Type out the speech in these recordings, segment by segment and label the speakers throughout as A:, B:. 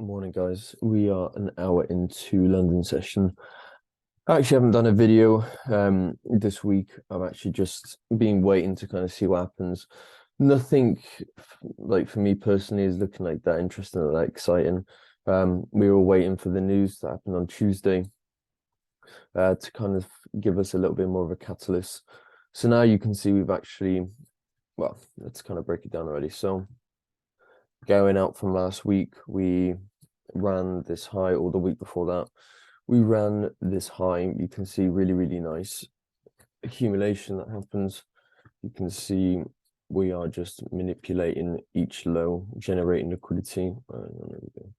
A: Morning, guys. We are an hour into London session. I actually haven't done a video this week. I've actually just been waiting to kind of see what happens. Nothing like for me personally is looking like that interesting or that exciting. We were waiting for the news that happened on Tuesday to kind of give us a little bit more of a catalyst. So now you can see we've actually, well, let's kind of break it down already. So going out from last week, we ran this high, or the week before that, we ran this high. You can see really nice accumulation that happens. You can see we are just manipulating each low, generating liquidity. There we go.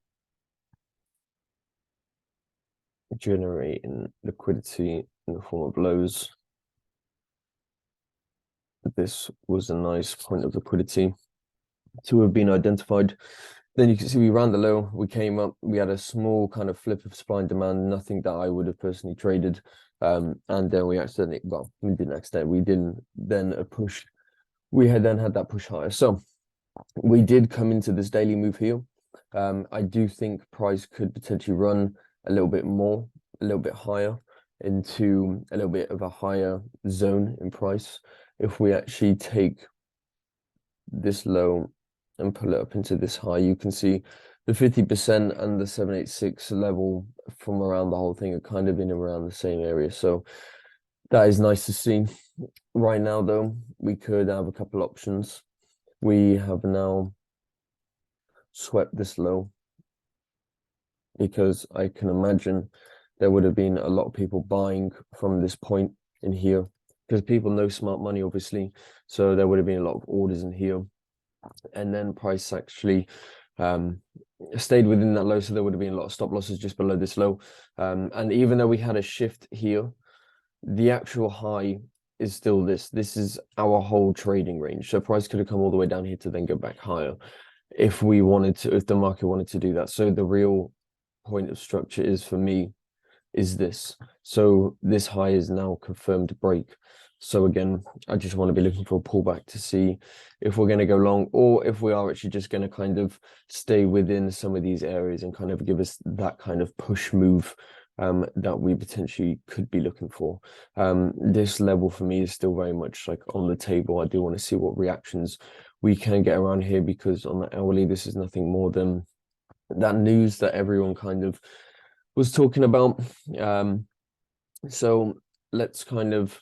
A: Generating liquidity in the form of lows. This was a nice point of liquidity to have been identified. Then you can see we ran the low, we came up, we had a small kind of flip of supply and demand, nothing that I would have personally traded. And then we accidentally, well, we didn't accidentally, we didn't then a push. We had then had that push higher. So we did come into this daily move here. I do think price could potentially run a little bit more, a little bit higher into a little bit of a higher zone in price. If we actually take this low and pull it up into this high, you can see the 50% and the 786 level from around the whole thing are kind of in around the same area. So that is nice to see. Right now, though, we could have a couple options. We have now swept this low because I can imagine there would have been a lot of people buying from this point in here because people know smart money, obviously. So there would have been a lot of orders in here. And then price actually stayed within that low, so there would have been a lot of stop losses just below this low. And even though we had a shift here, the actual high is still this. This is our whole trading range. So price could have come all the way down here to then go back higher if we wanted to, if the market wanted to do that. So the real point of structure is, for me, is this. So this high is now confirmed break. So again, I just want to be looking for a pullback to see if we're going to go long or if we are actually just going to kind of stay within some of these areas and kind of give us that kind of push move that we potentially could be looking for. This level for me is still very much like on the table. I do want to see what reactions we can get around here, because on the hourly, this is nothing more than that news that everyone kind of was talking about. So let's kind of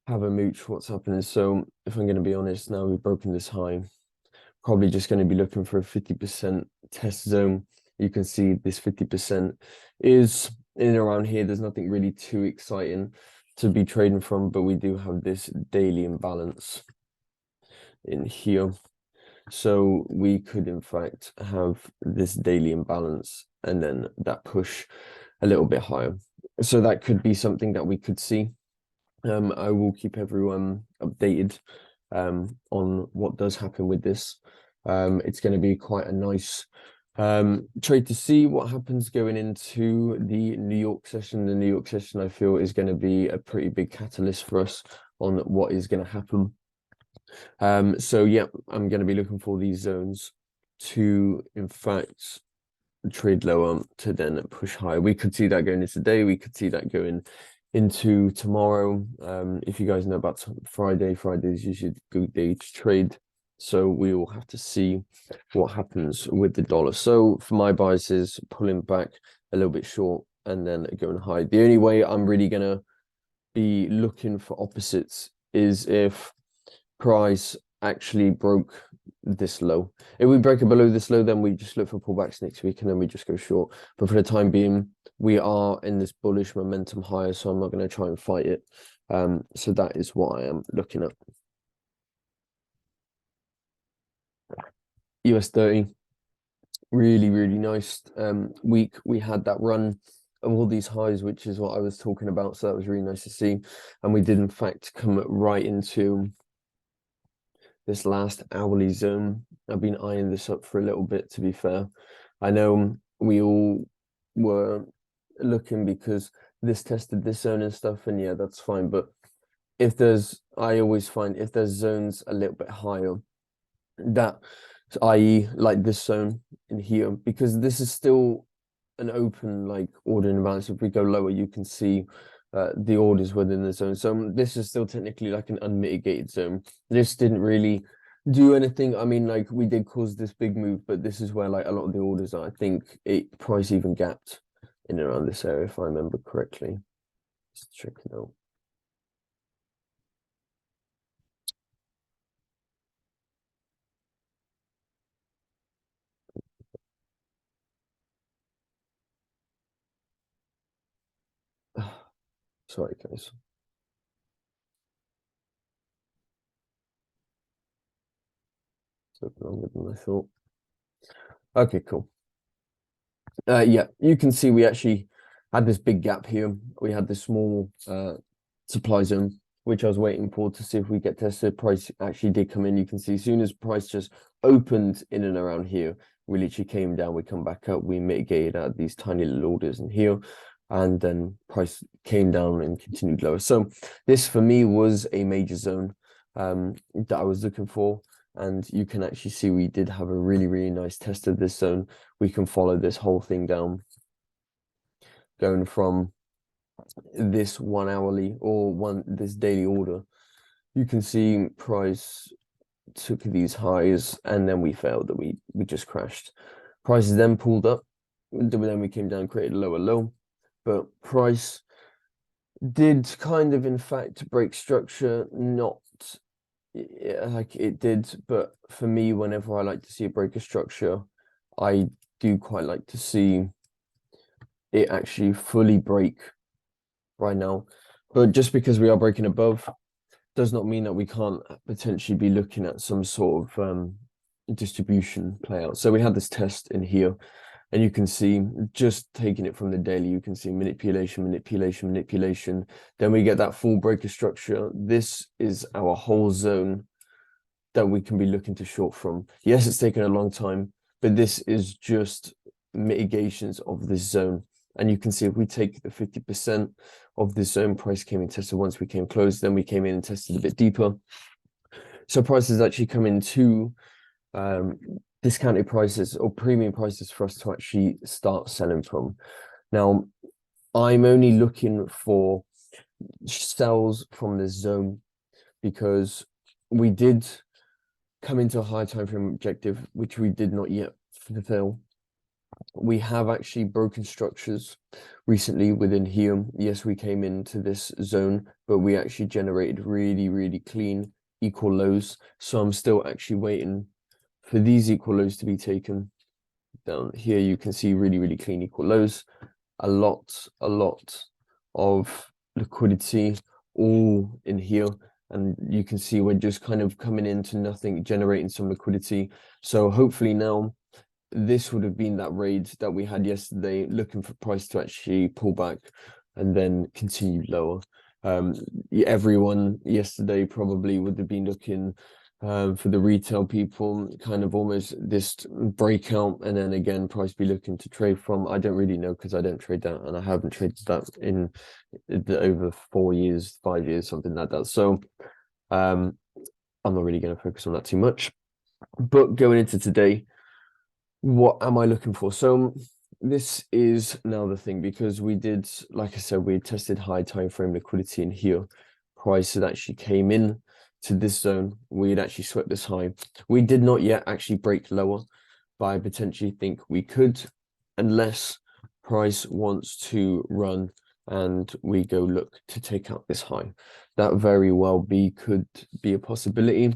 A: have a mooch what's happening. So if I'm going to be honest, now we've broken this high, probably just going to be looking for a 50% test zone. You can see this 50% is in and around here. There's nothing really too exciting to be trading from, but we do have this daily imbalance in here. So we could in fact have this daily imbalance and then that push a little bit higher. So that could be something that we could see. I will keep everyone updated on what does happen with this. It's going to be quite a nice trade to see what happens going into the New York session. The New York session, I feel, is going to be a pretty big catalyst for us on what is going to happen. So yeah, I'm going to be looking for these zones to, in fact, trade lower to then push higher. We could see that going into today. We could see that going into tomorrow. If you guys know about Friday is usually a good day to trade. So we will have to see what happens with the dollar. So for my biases, pulling back a little bit short and then going high. The only way I'm really going to be looking for opposites is if price actually broke this low. If we break it below this low, then we just look for pullbacks next week and then we just go short. But for the time being, we are in this bullish momentum higher, so I'm not going to try and fight it. So that is what I am looking at. US 30, really nice week. We had that run of all these highs, which is what I was talking about. So that was really nice to see. And we did in fact come right into this last hourly zone. I've been eyeing this up for a little bit, to be fair. I know we all were looking because this tested this zone and stuff, and yeah, that's fine. But if there's, I always find if there's zones a little bit higher, that, i.e. like this zone, in here because this is still an open like order imbalance. If we go lower, you can see the orders within the zone. So this is still technically like an unmitigated zone. This didn't really do anything. I mean, like we did cause this big move, but this is where like a lot of the orders are. I think price even gapped in and around this area, if I remember correctly. Let's check it out. Sorry, guys. Took longer than I thought. Okay, cool. Yeah, you can see we actually had this big gap here. We had this small supply zone, which I was waiting for to see if we get tested. Price actually did come in. You can see as soon as price just opened in and around here, we literally came down, we come back up, we mitigated out these tiny little orders in here, and then price came down and continued lower. So this for me was a major zone that I was looking for. And you can actually see we did have a really, really nice test of this zone. We can follow this whole thing down, going from this 1 hourly or this daily order. You can see price took these highs and then we failed, that we just crashed. Prices then pulled up, then we came down, created a lower low, but price did kind of in fact break structure, not like it did, but for me, whenever I like to see a break of structure, I do quite like to see it actually fully break right now. But just because we are breaking above does not mean that we can't potentially be looking at some sort of distribution play out. So we had this test in here, and you can see, just taking it from the daily, you can see manipulation, manipulation, manipulation. Then we get that full breaker structure. This is our whole zone that we can be looking to short from. Yes, it's taken a long time, but this is just mitigations of this zone. And you can see if we take the 50% of this zone, price came and tested once we came close, then we came in and tested a bit deeper. So prices actually come into discounted prices or premium prices for us to actually start selling from. Now, I'm only looking for sells from this zone because we did come into a high time frame objective, which we did not yet fulfill. We have actually broken structures recently within here. Yes, we came into this zone, but we actually generated really, really clean equal lows. So I'm still actually waiting for these equal lows to be taken. Down here, you can see really, really clean equal lows. A lot of liquidity all in here. And you can see we're just kind of coming into nothing, generating some liquidity. So hopefully now, this would have been that raid that we had yesterday, looking for price to actually pull back and then continue lower. Everyone yesterday probably would have been looking for the retail people, kind of almost this breakout, and then again price be looking to trade from. I don't really know because I don't trade that, and I haven't traded that in over 4 years, 5 years, something like that. So I'm not really going to focus on that too much. But going into today, what am I looking for? So this is now the thing, because we did, like I said, we tested high time frame liquidity in here. Price had actually came in to this zone. We'd actually swept this high. We did not yet actually break lower, but I potentially think we could, unless price wants to run and we go look to take out this high. That very well could be a possibility.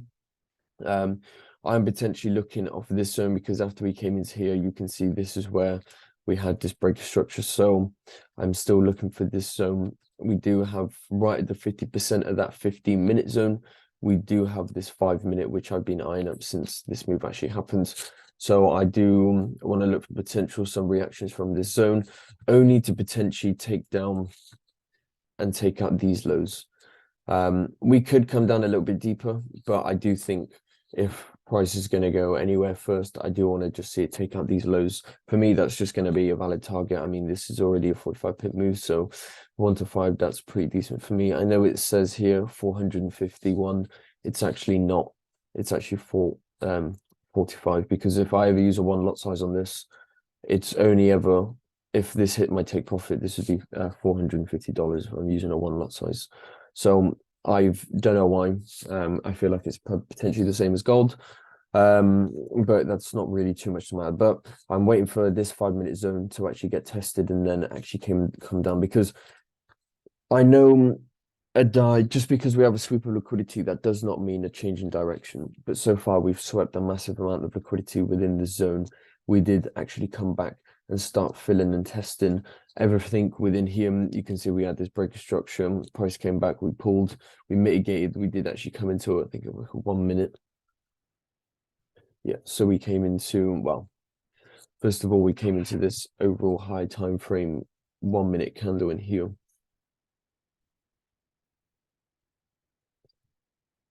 A: I'm potentially looking off this zone because after we came into here, you can see this is where we had this breaker structure. So I'm still looking for this zone. We do have right at the 50% of that 15-minute zone. We do have this 5-minute, which I've been eyeing up since this move actually happens. So I do want to look for potential some reactions from this zone, only to potentially take down and take out these lows. We could come down a little bit deeper, but I do think if price is going to go anywhere first, I do want to just see it take out these lows. For me, that's just going to be a valid target. I mean, this is already a 45 pip move, so 1 to 5, that's pretty decent for me. I know it says here 451. It's actually not. It's actually 4 45, because if I ever use a one lot size on this, it's only ever, if this hit my take profit, this would be $450 if I'm using a one lot size. So I don't know why. I feel like it's potentially the same as gold. But that's not really too much to matter. But I'm waiting for this 5-minute zone to actually get tested and then actually come down, because I know just because we have a sweep of liquidity, that does not mean a change in direction. But so far, we've swept a massive amount of liquidity within the zone. We did actually come back and start filling and testing everything within here. You can see we had this breaker structure. Price came back, we pulled, we mitigated. We did actually come into, I think, it was 1 minute. Yeah, so we came into, well, first of all, we came into this overall high time frame 1 minute candle in here.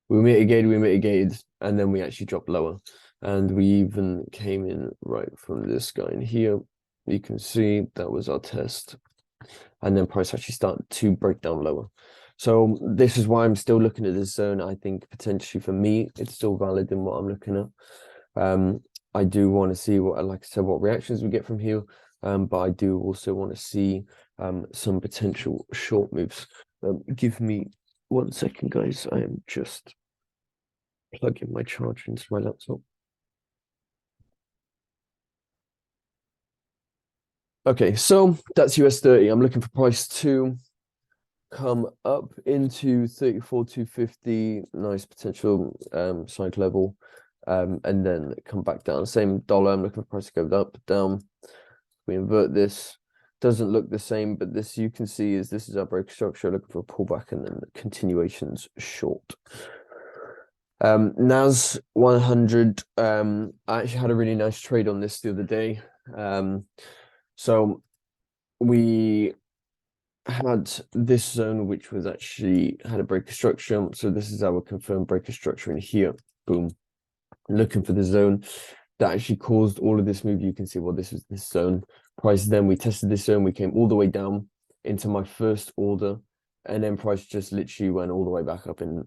A: We mitigated, and then we actually dropped lower. And we even came in right from this guy in here. You can see that was our test. And then price actually started to break down lower. So this is why I'm still looking at this zone. I think potentially for me, it's still valid in what I'm looking at. I do want to see what, like I said, what reactions we get from here. But I do also want to see some potential short moves. Give me 1 second, guys. I am just plugging my charger into my laptop. Okay, so that's US30. I'm looking for price to come up into 34,250. Nice potential side level. And then come back down. Same dollar. I'm looking for price to go up, down. We invert this. Doesn't look the same, but this you can see is this is our break structure. Looking for a pullback and then continuations short. NAS 100. I actually had a really nice trade on this the other day. So we had this zone which was actually had a breaker structure. So this is our confirmed breaker structure in here. Boom. Looking for the zone that actually caused all of this move. You can see, well, this was this zone. Price, then we tested this zone. We came all the way down into my first order, and then price just literally went all the way back up and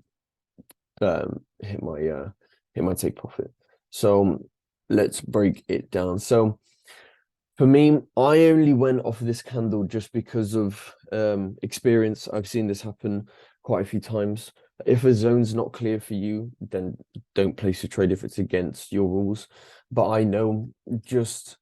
A: hit my take profit. So let's break it down. So for me, I only went off of this candle just because of experience. I've seen this happen quite a few times. If a zone's not clear for you, then don't place a trade if it's against your rules. But I know just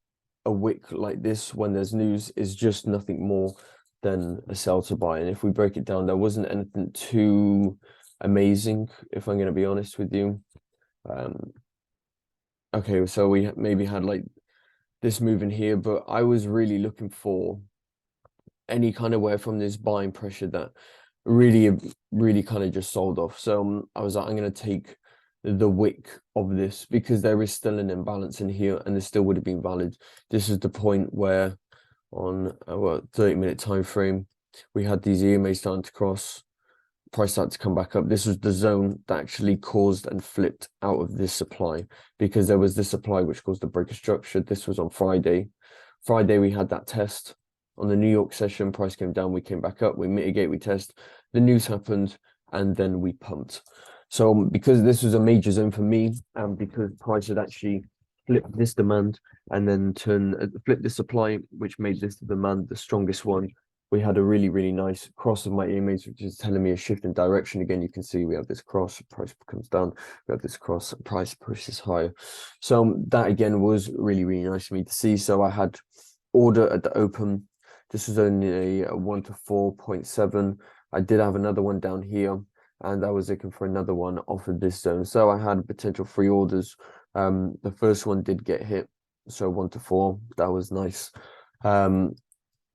A: a wick like this when there's news is just nothing more than a sell to buy. And if we break it down, there wasn't anything too amazing, if I'm going to be honest with you. Okay, so we maybe had like this move in here, but I was really looking for any kind of way from this buying pressure that really kind of just sold off. So I was like, I'm going to take the wick of this because there is still an imbalance in here and this still would have been valid. This is the point where on a 30-minute time frame, we had these EMAs starting to cross, price started to come back up. This was the zone that actually caused and flipped out of this supply because there was this supply which caused the breaker structure. This was on Friday. Friday, we had that test. On the New York session, price came down, we came back up, we mitigate, we test. The news happened, and then we pumped. So because this was a major zone for me, and because price had actually flipped this demand and then flipped the supply, which made this demand the strongest one, we had a really nice cross of my EMAs, which is telling me a shift in direction. Again, you can see we have this cross, price comes down, we have this cross, price pushes higher. So that again was really nice for me to see. So I had order at the open. This was only a 1 to 4.7. I did have another one down here, and I was looking for another one off of this zone. So I had potential 3 orders. The first one did get hit, so 1 to 4. That was nice.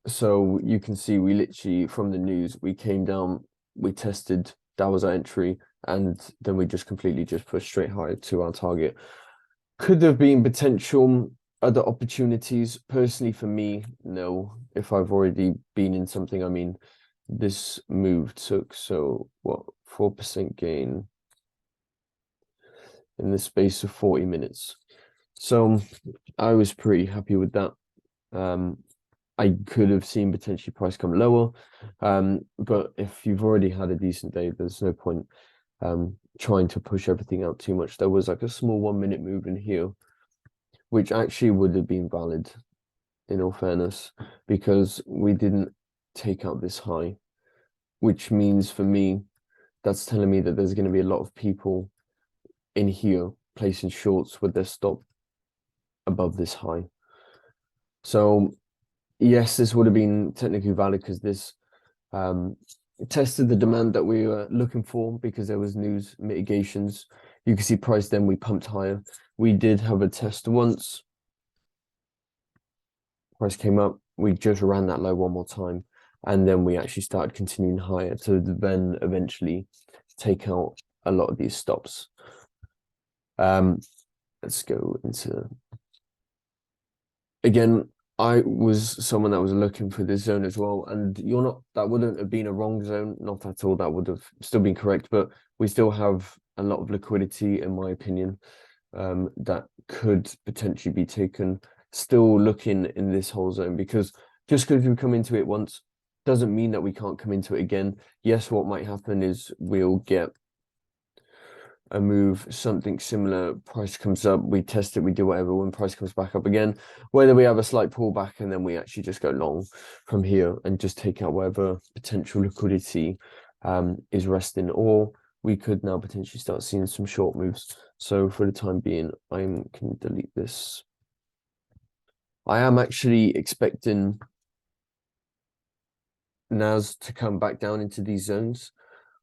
A: So you can see we literally, from the news, we came down, we tested, that was our entry, and then we just completely just pushed straight higher to our target. Could there have been potential other opportunities? Personally, for me, no. If I've already been in something, I mean, this move took, so what, 4% gain in the space of 40 minutes. So I was pretty happy with that. I could have seen potentially price come lower, but if you've already had a decent day, there's no point trying to push everything out too much. There was like a small 1 minute move in here, which actually would have been valid in all fairness, because we didn't take out this high, which means for me, that's telling me that there's going to be a lot of people in here placing shorts with their stop above this high. So yes, this would have been technically valid because this tested the demand that we were looking for, because there was news mitigations. You can see price, then we pumped higher. We did have a test once. Price came up. We just ran that low one more time, and then we actually started continuing higher to then eventually take out a lot of these stops. Let's go into, again, I was someone that was looking for this zone as well, and that wouldn't have been a wrong zone, not at all. That would have still been correct, but we still have a lot of liquidity, in my opinion, that could potentially be taken. Still looking in this whole zone, because just because we come into it once doesn't mean that we can't come into it again. Yes, what might happen is we'll get a move, something similar, price comes up, we test it, we do whatever, when price comes back up again, whether we have a slight pullback and then we actually just go long from here and just take out whatever potential liquidity is resting, or we could now potentially start seeing some short moves. So for the time being, I can delete this. I am actually expecting NAS to come back down into these zones.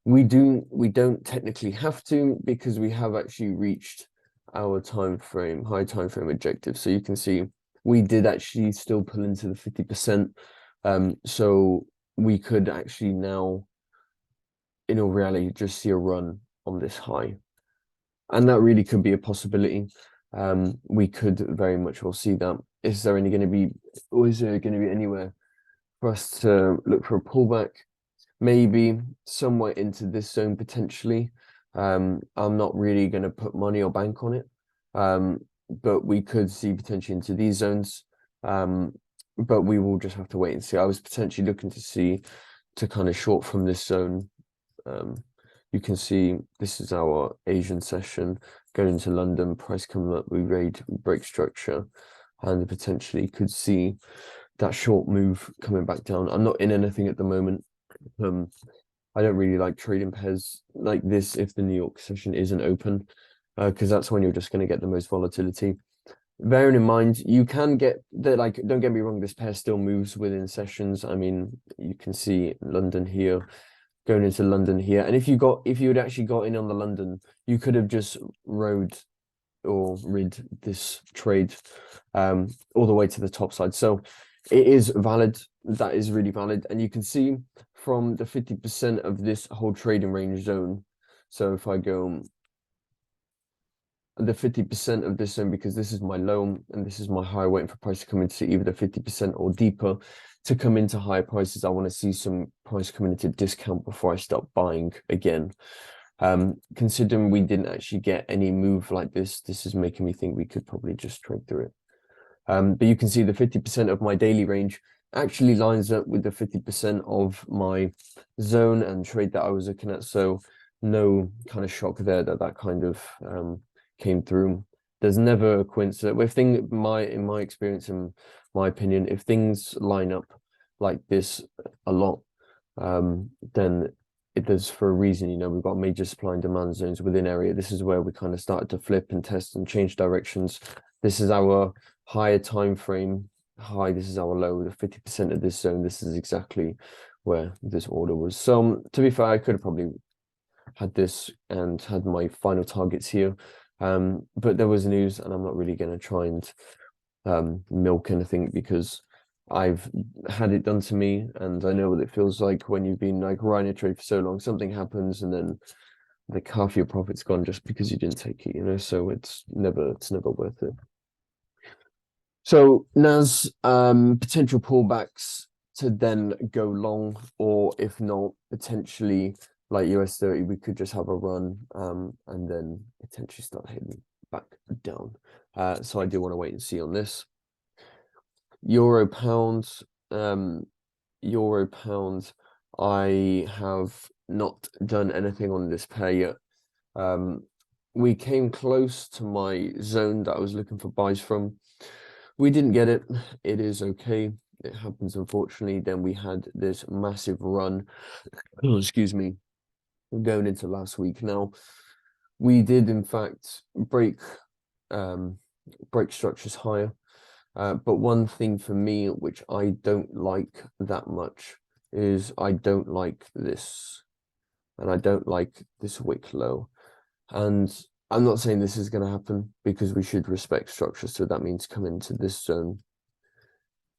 A: We don't technically have to, because we have actually reached our high time frame objective. So you can see we did actually still pull into the 50%. So we could actually now, in all reality, just see a run on this high. And that really could be a possibility. We could very much well see that. Is there going to be anywhere for us to look for a pullback? Maybe somewhere into this zone potentially. I'm not really going to put money or bank on it, but we could see potentially into these zones. But we will just have to wait and see. I was potentially looking to kind of short from this zone. You can see this is our Asian session going into London, price coming up, we break structure, and potentially could see that short move coming back down. I'm not in anything at the moment. I don't really like trading pairs like this if the New York session isn't open, because that's when you're just going to get the most volatility. Bearing in mind, you can get that, like, don't get me wrong, this pair still moves within sessions. I mean, you can see London here, going into London here. And if you had actually got in on the London, you could have just rid this trade all the way to the top side. So it is valid. That is really valid. And you can see from the 50% of this whole trading range zone. So if I go the 50% of this zone, because this is my low and this is my high, waiting for price to come into either the 50% or deeper to come into higher prices. I want to see some price coming into discount before I start buying again. Considering we didn't actually get any move like this is making me think we could probably just trade through it. But you can see the 50% of my daily range actually lines up with the 50% of my zone and trade that I was looking at. So no kind of shock there that kind of came through. There's never a coincidence. In my experience, in my opinion, if things line up like this a lot, then it does for a reason. We've got major supply and demand zones within area. This is where we kind of started to flip and test and change directions. This is our higher time frame high. This is our low. The 50% of this zone. This is exactly where this order was. So to be fair, I could have probably had this and had my final targets here. But there was news, and I'm not really going to try and milk anything, because I've had it done to me, and I know what it feels like when you've been like riding a trade for so long. Something happens, and then like half your profit's gone just because you didn't take it. So it's never worth it. So NAS, potential pullbacks to then go long, or if not, potentially like US30, we could just have a run and then potentially start heading back down. So I do want to wait and see on this. Euro pound, I have not done anything on this pair yet. We came close to my zone that I was looking for buys from. We didn't get it. It is okay. It happens, unfortunately. Then we had this massive run. Oh, excuse me. Going into last week. Now, we did in fact break structures higher. But one thing for me, which I don't like that much, is I don't like this, and I don't like this wick low. And I'm not saying this is going to happen because we should respect structure. So that means come into this zone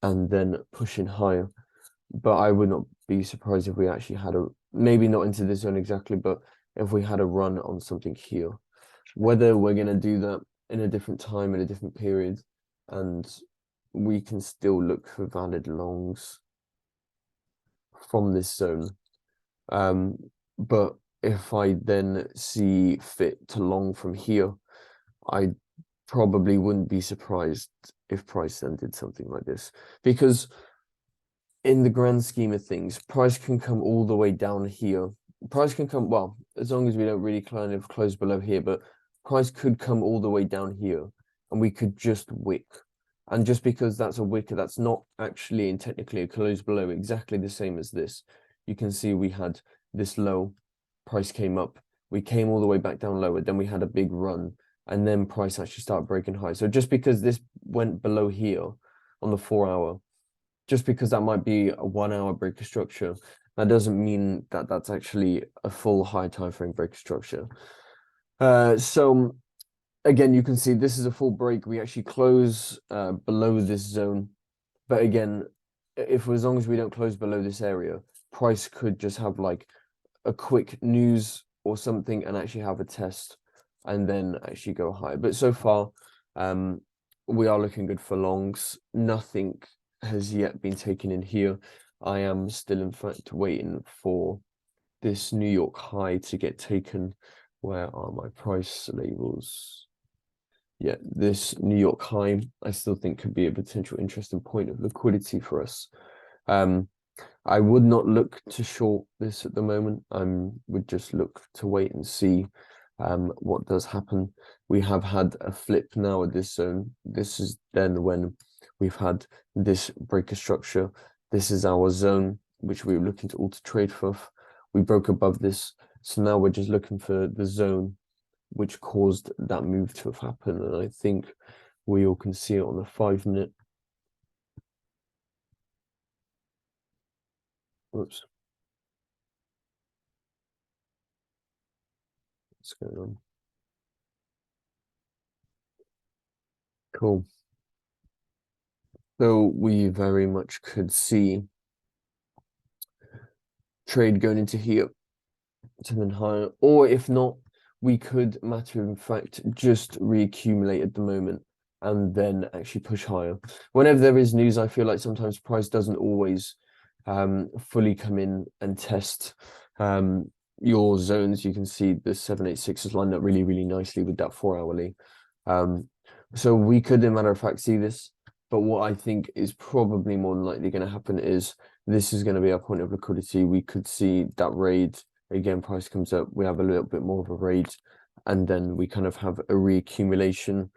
A: and then pushing higher. But I would not be surprised if we actually had maybe not into this zone exactly, but if we had a run on something here. Whether we're going to do that in a different time, in a different period, and we can still look for valid longs from this zone. But if I then see fit to long from here, I probably wouldn't be surprised if price then did something like this, because in the grand scheme of things, price can come all the way down here. Price can come, well, as long as we don't really kind of close below here, but price could come all the way down here and we could just wick. And just because that's a wicker, that's not actually and technically a close below exactly the same as this. You can see we had this low, price came up, we came all the way back down lower, then we had a big run, and then price actually started breaking high. So just because this went below here on the 4-hour, just because that might be a 1-hour breaker structure, that doesn't mean that that's actually a full high time frame breaker structure. So again, you can see this is a full break. We actually close below this zone. But again, if as long as we don't close below this area, price could just have like a quick news or something and actually have a test and then actually go high. But so far, we are looking good for longs. Nothing has yet been taken in here. I am still, in fact, waiting for this New York high to get taken. Where are my price labels? Yeah, this New York high, I still think could be a potential interesting point of liquidity for us. I would not look to short this at the moment. I would just look to wait and see what does happen. We have had a flip now at this zone. This is then when we've had this breaker structure. This is our zone, which we were looking to alter trade for. We broke above this. So now we're just looking for the zone which caused that move to have happened. And I think we all can see it on the 5-minute. Whoops. What's going on? Cool. So we very much could see trade going into here to then higher, or if not, we could matter of fact just reaccumulate at the moment and then actually push higher. Whenever there is news, I feel like sometimes price doesn't always fully come in and test your zones. You can see the 786 is lined up really, really nicely with that 4-hourly. So we could, in matter of fact, see this. But what I think is probably more than likely going to happen is this is going to be our point of liquidity. We could see that raid again, price comes up, we have a little bit more of a raid, and then we kind of have a reaccumulation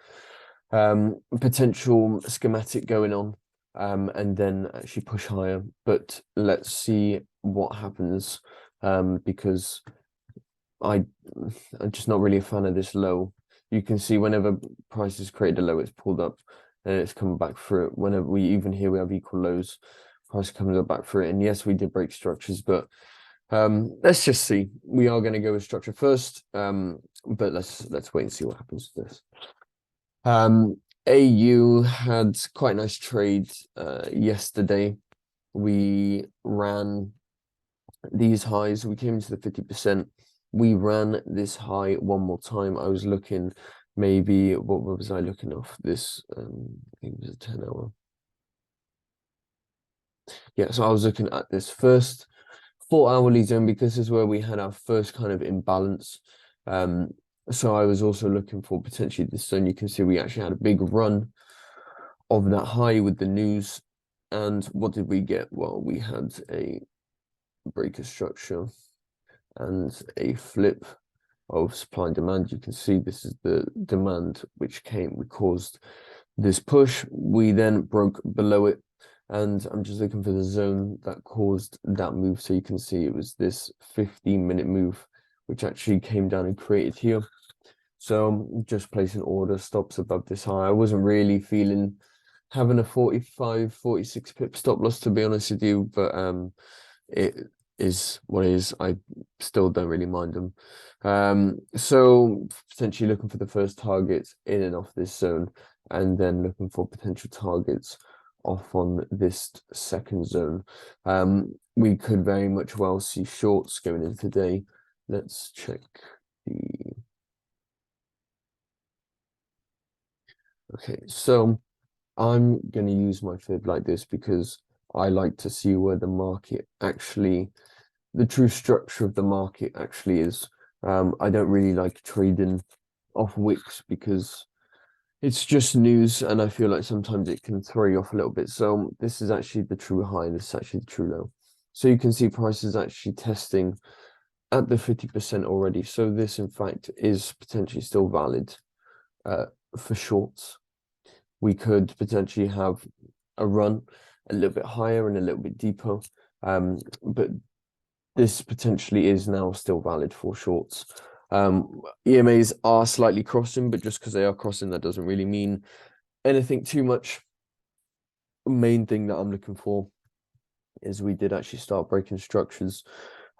A: potential schematic going on, and then actually push higher. But let's see what happens, because I'm just not really a fan of this low. You can see whenever price has created a low, it's pulled up and it's come back through it. Whenever we even here we have equal lows, price comes up back through it. And yes, we did break structures, but let's just see. We are going to go with structure first, but let's wait and see what happens with this. AU had quite a nice trade yesterday. We ran these highs. We came into the 50%. We ran this high one more time. I was looking maybe, what was I looking off? This, I think it was a 10-hour. Yeah, so I was looking at this first 4-hourly zone because this is where we had our first kind of imbalance. So I was also looking for potentially this zone. You can see we actually had a big run of that high with the news. And what did we get? Well, we had a breaker structure and a flip. of supply and demand. You can see this is the demand which we caused this push. We then broke below it, and I'm just looking for the zone that caused that move. So you can see it was this 15-minute move, which actually came down and created here. So I'm just placing order stops above this high. I wasn't really feeling having a 45, 46 pip stop loss, to be honest with you, but it is what it is. I still don't really mind them. So potentially looking for the first targets in and off this zone, and then looking for potential targets off on this second zone. We could very much well see shorts going in today. Let's check the... Okay, so I'm going to use my fib like this because I like to see where the market actually, the true structure of the market actually is. I don't really like trading off wicks because it's just news, and I feel like sometimes it can throw you off a little bit. So this is actually the true high, and this is actually the true low. So you can see prices actually testing at the 50% already. So this, in fact, is potentially still valid for shorts. We could potentially have a run a little bit higher and a little bit deeper, but this potentially is now still valid for shorts. EMAs are slightly crossing, but just because they are crossing, that doesn't really mean anything too much. Main thing that I'm looking for is we did actually start breaking structures,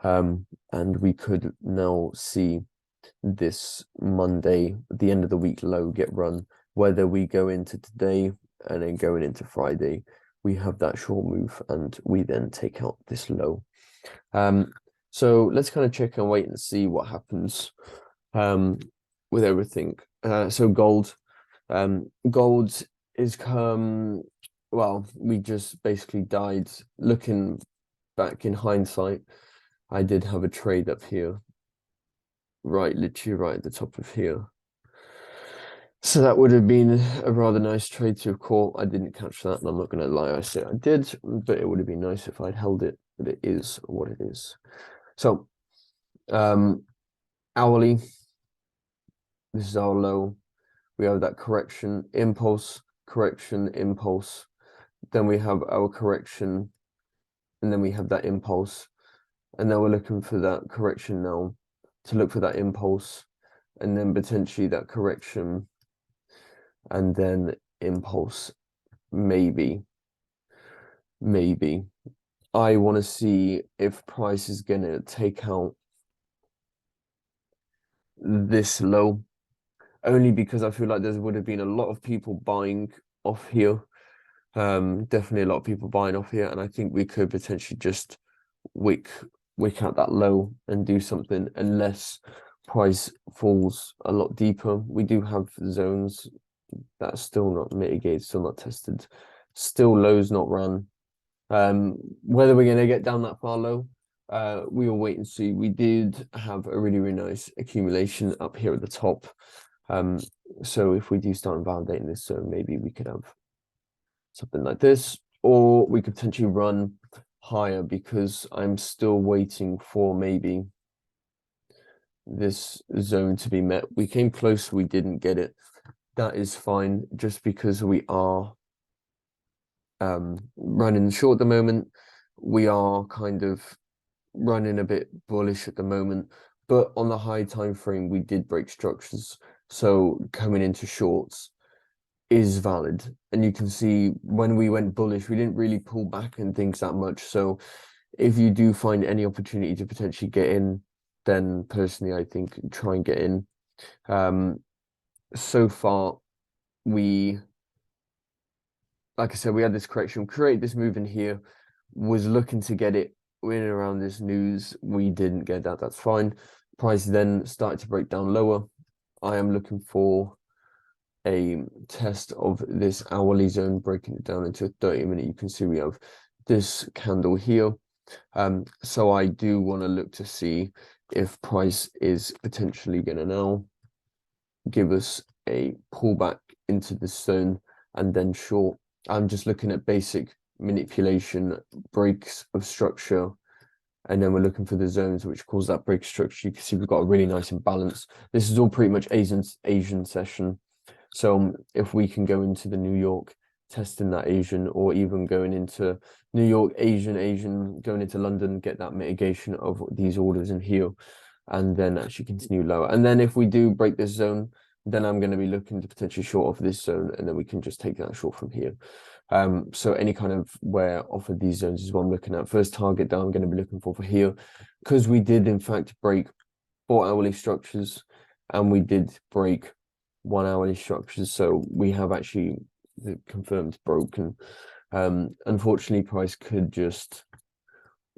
A: and we could now see this Monday, the end of the week low get run. Whether we go into today and then going into Friday, we have that short move, and we then take out this low. So let's kind of check and wait and see what happens with everything. So gold is well, we just basically died. Looking back in hindsight, I did have a trade up here, literally right at the top of here. So that would have been a rather nice trade to have caught. I didn't catch that, and I'm not going to lie, I said I did, but it would have been nice if I'd held it, but it is what it is. So hourly, this is our low. We have that correction, impulse, correction, impulse. Then we have our correction, and then we have that impulse. And now we're looking for that correction now to look for that impulse, and then potentially that correction, and then impulse, maybe. I want to see if price is going to take out this low, only because I feel like there would have been a lot of people buying off here. Definitely a lot of people buying off here, and I think we could potentially just wick out that low and do something, unless price falls a lot deeper. We do have zones that's still not mitigated, still not tested, still lows not run. Whether we're going to get down that far low, we will wait and see. We did have a really nice accumulation up here at the top. So if we do start validating this zone, maybe we could have something like this, or we could potentially run higher, because I'm still waiting for maybe this zone to be met. We came close, we didn't get it. That is fine, just because we are running short at the moment. We are kind of running a bit bullish at the moment, but on the high time frame, we did break structures. So coming into shorts is valid. And you can see when we went bullish, we didn't really pull back and things that much. So if you do find any opportunity to potentially get in, then personally, I think try and get in. So far, like I said, we had this correction, create this move in here, was looking to get it in and around this news. We didn't get that. That's fine. Price then started to break down lower. I am looking for a test of this hourly zone, breaking it down into a 30-minute. You can see we have this candle here. So I do want to look to see if price is potentially going to now give us a pullback into this zone and then short. I'm just looking at basic manipulation, breaks of structure, and then we're looking for the zones which cause that break structure. You can see we've got a really nice imbalance. This is all pretty much Asian session. So if we can go into the New York, testing that Asian, or even going into New York, Asian, going into London, get that mitigation of these orders in here, and then actually continue lower. And then if we do break this zone, then I'm going to be looking to potentially short off this zone, and then we can just take that short from here. So any kind of where off of these zones is what I'm looking at. First target that I'm going to be looking for here, because we did in fact break 4-hourly structures, and we did break 1-hourly structures. So we have actually confirmed broken. Unfortunately, price could just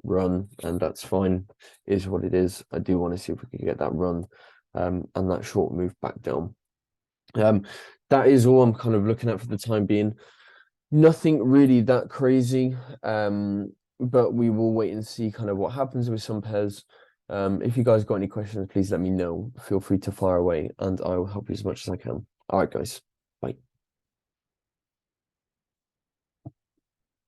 A: run, and that's fine, is what it is. I do want to see if we can get that run, and that short move back down. That is all I'm kind of looking at for the time being. Nothing really that crazy, but we will wait and see kind of what happens with some pairs. If you guys got any questions, please let me know. Feel free to fire away, and I will help you as much as I can. All right, guys.